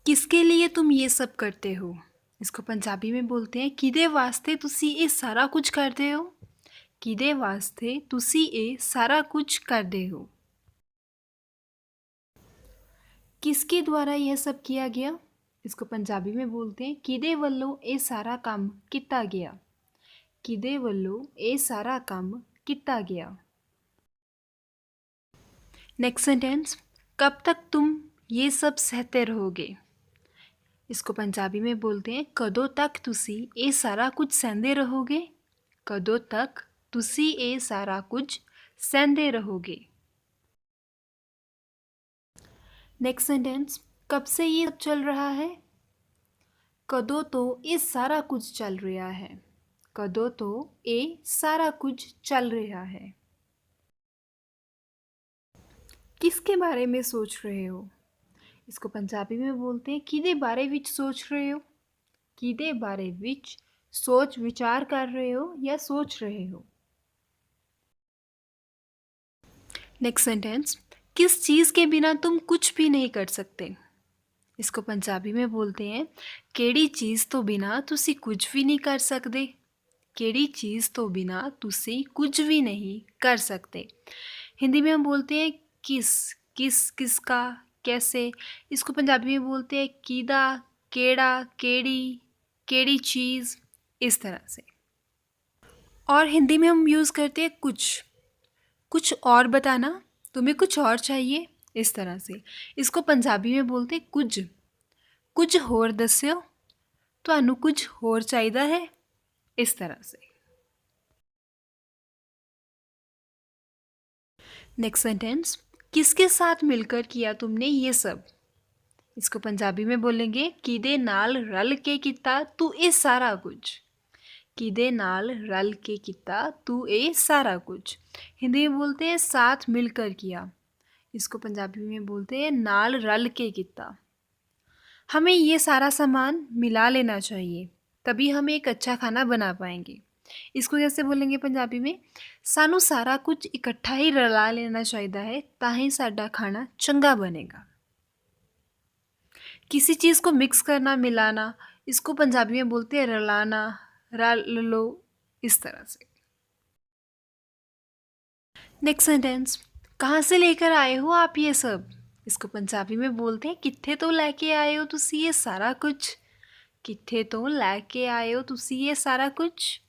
किसके लिए तुम ये सब करते हो? इसको पंजाबी में बोलते हैं किदे वास्ते तुसी ये सारा कुछ करते हो? किदे वास्ते तुसी ये सारा कुछ करते हो? किसके द्वारा यह सब किया गया? इसको पंजाबी में बोलते हैं किदे वल्लों ये सारा काम किता गया? किदे वल्लों ये सारा काम किता गया? नेक्स्ट सेंटेंस, कब तक तुम ये सब सहते रहोगे? इसको पंजाबी में बोलते हैं कदों तक तुसी ये सारा कुछ सहंदे रहोगे? कदों तक तुसी ये सारा कुछ सहंदे रहोगे? नेक्स्ट सेंटेंस, कब से ये सब चल रहा है? कदों तो ये सारा कुछ चल रहा है। कदों तो ये सारा कुछ चल रहा है। किसके बारे में सोच रहे हो? इसको पंजाबी में बोलते हैं किदे बारे विच सोच रहे हो? किदे बारे विच सोच विचार कर रहे हो या सोच रहे हो? नेक्स्ट सेंटेंस, किस चीज़ के बिना तुम कुछ भी नहीं कर सकते? इसको पंजाबी में बोलते हैं केड़ी चीज़ तो बिना तुसी कुछ भी नहीं कर सकते? केड़ी चीज़ तो बिना तुसी कुछ भी नहीं कर सकते? हिंदी में हम बोलते हैं किस, किस, किसका, कैसे। इसको पंजाबी में बोलते हैं कीदा, केड़ा, केड़ी, केड़ी चीज़, इस तरह से। और हिंदी में हम यूज़ करते हैं कुछ और बताना, तुम्हें कुछ और चाहिए, इस तरह से। इसको पंजाबी में बोलते हैं कुछ होर दस्यो, तुहानू कुछ होर चाहिदा है, इस तरह से। नेक्स्ट सेंटेंस, किसके साथ मिलकर किया तुमने ये सब? इसको पंजाबी में बोलेंगे किदे नाल रल के किता तू ये सारा कुछ? किदे नाल रल के किता तू ये सारा कुछ? हिंदी में बोलते हैं साथ मिलकर किया। इसको पंजाबी में बोलते हैं नाल रल के किता। हमें ये सारा सामान मिला लेना चाहिए, तभी हम एक अच्छा खाना बना पाएंगे। इसको कैसे बोलेंगे पंजाबी में? सानू सारा कुछ इकट्ठा ही रला लेना चाहिए है, ताही साडा खाना चंगा बनेगा। किसी चीज़ को मिक्स करना, मिलाना, इसको पंजाबी में बोलते हैं रलाना, रल लो, इस तरह से। नेक्स्ट सेंटेंस, कहाँ से लेकर आए हो आप ये सब? इसको पंजाबी में बोलते हैं कित्थे तो लेके आए हो तुसी ये सारा कुछ? कित्थे तो लेके आए हो तुसी ये सारा कुछ?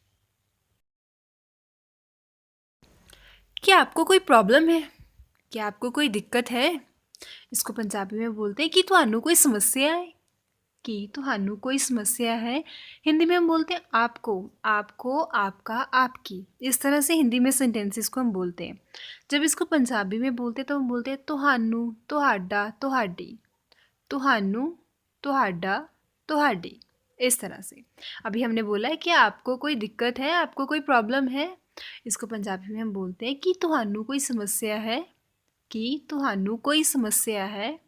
क्या आपको कोई प्रॉब्लम है? क्या आपको कोई दिक्कत है? इसको पंजाबी में बोलते हैं कि तुहानू कोई समस्या है? कि तुहानू कोई समस्या है? हिंदी में हम बोलते हैं आपको, आपको, आपका, आपकी। इस तरह से हिंदी में सेंटेंसेस को हम बोलते हैं। जब इसको पंजाबी में बोलते हैं तो हम बोलते हैं तुहानू, तुहाडा, तुहाडी, तुहानू, तुहाडा, तुहाडी, इस तरह से। अभी हमने बोला है कि आपको कोई दिक्कत है, आपको कोई प्रॉब्लम है। इसको पंजाबी में हम बोलते हैं कि तुहानू कोई समस्या है, कि तुहानू कोई समस्या है,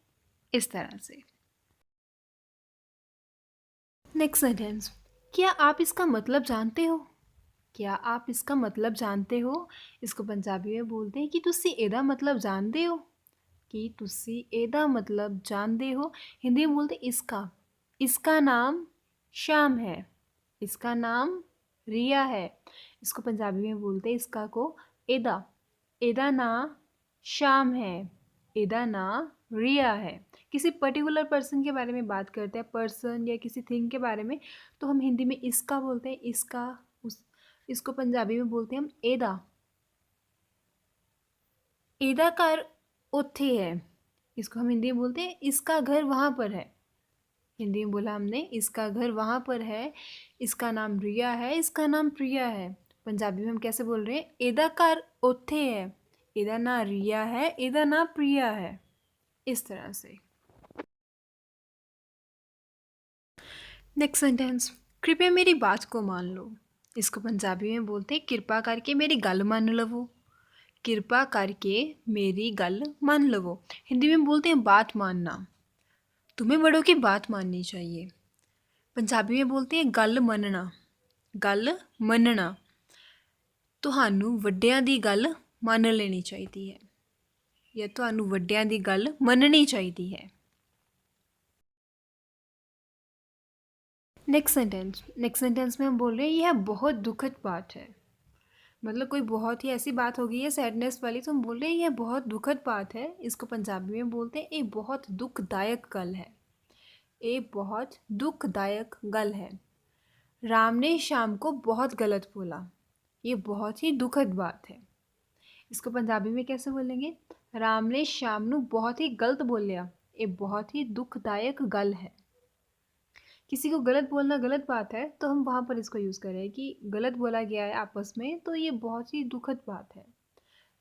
इस तरह से। नेक्स्ट सेंटेंस, क्या आप इसका मतलब जानते हो? क्या आप इसका मतलब जानते हो? इसको पंजाबी में बोलते हैं कि तुसी एदा मतलब जानते हो? कि तुसी एदा मतलब जानते हो? हिंदी में बोलते इसका, इसका नाम श्याम है, इसका नाम रिया है। इसको पंजाबी में बोलते हैं इसका को एदा, एदा ना श्याम है, एदा ना रिया है। किसी पर्टिकुलर पर्सन के बारे में बात करते हैं, पर्सन या किसी थिंग के बारे में, तो हम हिंदी में इसका बोलते हैं, इसका, उस। इसको पंजाबी में बोलते हैं हम एदा। एदा घर ओथे है, इसको हम हिंदी में बोलते हैं इसका घर वहाँ पर है। हिंदी में बोला हमने इसका घर वहाँ पर है, इसका नाम रिया है, इसका नाम प्रिया है। पंजाबी में हम कैसे बोल रहे हैं? एदा घर ओथे है, एदा ना रिया है, एदा ना प्रिया है, इस तरह से। नेक्स्ट सेंटेंस, कृपया मेरी बात को मान लो। इसको पंजाबी में बोलते हैं कृपा करके मेरी गल मान लवो। कृपा करके मेरी गल मान लवो। हिंदी में बोलते हैं बात मानना, तुम्हें बड़ों की बात माननी चाहिए। पंजाबी में बोलते हैं गल मनना, गल मनना, तुहानू वड्डियां दी गल मान लेनी चाहिए है, या तुहानू वड्डियां दी गल मननी चाहिए है। नेक्स्ट सेंटेंस में हम बोल रहे हैं यह बहुत दुखद बात है। मतलब कोई बहुत ही ऐसी बात हो गई है सैडनेस वाली, तो हम बोल रहे हैं यह बहुत दुखद बात है। इसको पंजाबी में बोलते हैं ये बहुत दुखदायक गल है। ये बहुत दुखदायक गल है। राम ने शाम को बहुत गलत बोला। ये बहुत ही दुखद बात है। इसको पंजाबी में कैसे बोलेंगे? राम ने शाम नू बहुत ही गलत बोलिया। ये बहुत ही दुखदायक गल है। किसी को गलत बोलना गलत बात है तो हम वहाँ पर इसको यूज़ करें कि गलत बोला गया है आपस में, तो ये बहुत ही दुखद बात है।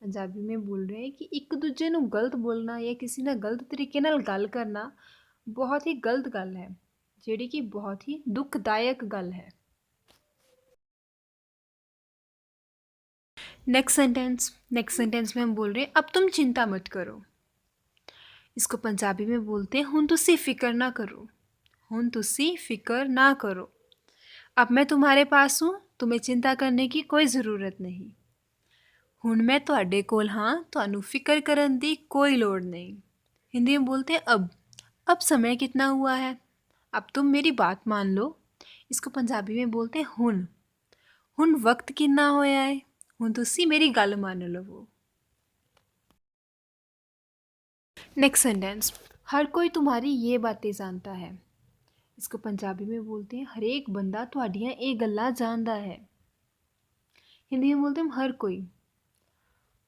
पंजाबी में बोल रहे हैं कि एक दूजे नू गलत बोलना या किसी ना गलत तरीके नाल गल करना बहुत ही गलत गल है, ਜਿਹੜੀ कि बहुत ही दुखदायक गल है। नेक्स्ट सेंटेंस में हम बोल रहे हैं अब तुम चिंता मत करो। इसको पंजाबी में बोलते हैं हुण तुसी फिक्र ना करो। हुण तुसी फिक्र ना करो। अब मैं तुम्हारे पास हूँ, तुम्हें चिंता करने की कोई ज़रूरत नहीं। हुण मैं तुहाडे कोल हाँ, तुहानू फिक्र करन दी कोई लोड़ नहीं। हिंदी में बोलते हैं अब समय कितना हुआ है, अब तुम मेरी बात मान लो। इसको पंजाबी में बोलते हैं हुण। हुण वक्त कितना होया है, हुण तुसी मेरी गल मान लवो। नेक्स्ट सेंटेंस, हर कोई तुम्हारी ये बातें जानता है। इसको पंजाबी में बोलते हैं हरेक बंदा तुहाडियां ये गल्लां जानदा है। हिंदी में बोलते हैं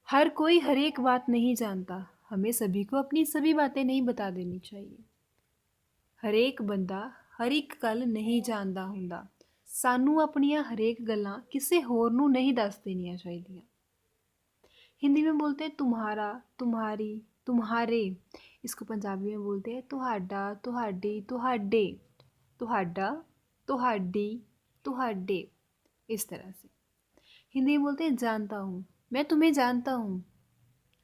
हर कोई हर एक बात नहीं जानता। हमें सभी को अपनी सभी बातें नहीं बता देनी चाहिए। हर एक बंदा हर एक गल नहीं जानदा हुंदा। सानू अपनियां हरेक गल्लां किसी होर नू नहीं दस देनियां चाहिए। हिंदी में बोलते हैं तुम्हारा, तुम्हारी, तुम्हारे। इसको पंजाबी में बोलते हैं तुहाडा, तुहाडी, तुहाडे, तुहाडा, तुहाडी, तुहाडे। इस तरह से हिंदी में बोलते हैं जानता हूँ, मैं तुम्हें जानता हूँ,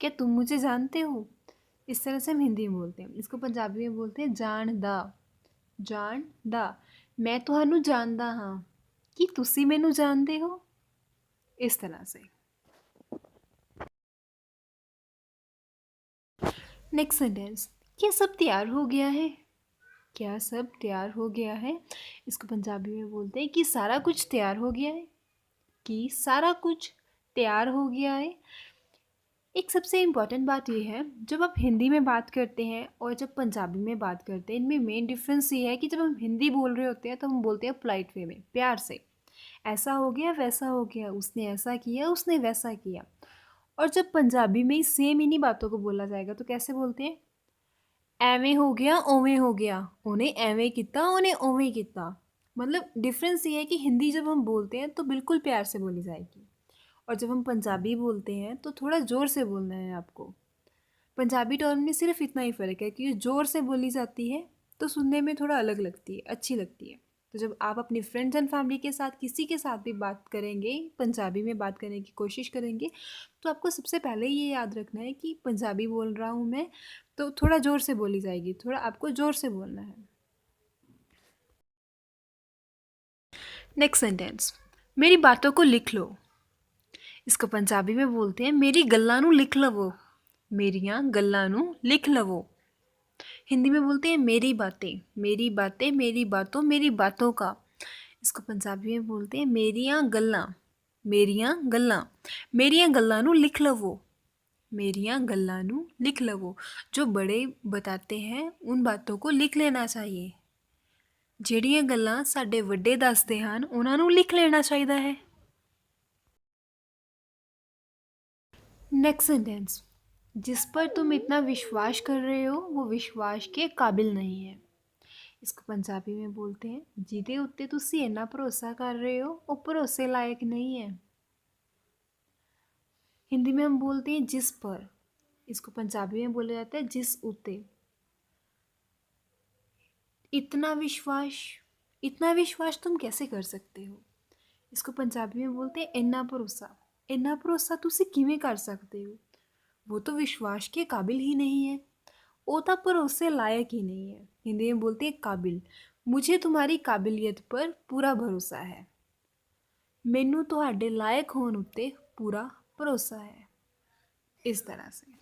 क्या तुम मुझे जानते हो। इस तरह से हम हिंदी में बोलते हैं। इसको पंजाबी में बोलते हैं जानदा, जानदा, मैं तुहानू जानदा हाँ, कि तुसी मैनू जानते हो। इस तरह से। नेक्स्ट सेंटेंस, क्या सब तैयार हो गया है। क्या सब तैयार हो गया है। इसको पंजाबी में बोलते हैं कि सारा कुछ तैयार हो गया है। कि सारा कुछ तैयार हो गया है। एक सबसे इम्पॉर्टेंट बात यह है, जब आप हिंदी में बात करते हैं और जब पंजाबी में बात करते हैं, इनमें मेन डिफरेंस ये है कि जब हम हिंदी बोल रहे होते हैं तो हम बोलते हैं पोलाइट वे में, प्यार से, ऐसा हो गया, वैसा हो गया, उसने ऐसा किया, उसने वैसा किया। और जब पंजाबी में ही सेम इन्हीं बातों को बोला जाएगा तो कैसे बोलते हैं, एवें हो गया, ओवें हो गया, उन्हें एवें किता, उन्हें ओवें किता। मतलब डिफरेंस ये है कि हिंदी जब हम बोलते हैं तो बिल्कुल प्यार से बोली जाएगी, और जब हम पंजाबी बोलते हैं तो थोड़ा ज़ोर से बोलना है आपको। पंजाबी टर्म में सिर्फ इतना ही फ़र्क है कि ज़ोर से बोली जाती है तो सुनने में थोड़ा अलग लगती है, अच्छी लगती है। तो जब आप अपने फ्रेंड्स एंड फैमिली के साथ किसी के साथ भी बात करेंगे, पंजाबी में बात करने की कोशिश करेंगे, तो आपको सबसे पहले ये याद रखना है कि पंजाबी बोल रहा हूँ मैं, तो थोड़ा ज़ोर से बोली जाएगी, थोड़ा आपको ज़ोर से बोलना है। नेक्स्ट सेंटेंस, मेरी बातों को लिख लो। इसको पंजाबी में बोलते हैं मेरी गल्लां नू लिख लवो। मेरियां गल्लां नू लिख लवो। हिंदी में बोलते हैं मेरी बातें, मेरी बातें, मेरी बातों, मेरी बातों का। इसको पंजाबी में बोलते हैं मेरियां गल्लां, मेरियां गल्लां, मेरियां गल्लां नू लिख लवो। मेरियां गल्लां नू लिख लवो। जो बड़े बताते हैं उन बातों को लिख लेना चाहिए। ਜਿਹੜੀਆਂ ਗੱਲਾਂ ਸਾਡੇ ਵੱਡੇ ਦੱਸਦੇ ਹਨ ਉਹਨਾਂ ਨੂੰ ਲਿਖ ਲੈਣਾ ਚਾਹੀਦਾ है। नेक्स्ट सेंटेंस, जिस पर तुम इतना विश्वास कर रहे हो वो विश्वास के काबिल नहीं है। इसको पंजाबी में बोलते हैं जिहदे उत्ते तुसी इन्ना भरोसा कर रहे हो वो भरोसे लायक नहीं है। हिंदी में हम बोलते हैं जिस पर। इसको पंजाबी में बोला जाता है जिस उत्ते। इतना विश्वास तुम कैसे कर सकते हो। इसको पंजाबी में बोलते हैं इन्ना भरोसा तुसी किवें कर सकते हो, वो तो विश्वास के काबिल ही नहीं है, वो तो भरोसे लायक ही नहीं है। हिंदी में बोलते हैं काबिल। मुझे तुम्हारी काबिलियत पर पूरा भरोसा है। मैनू तुहाडे लायक होने उत्ते पूरा भरोसा है। इस तरह से।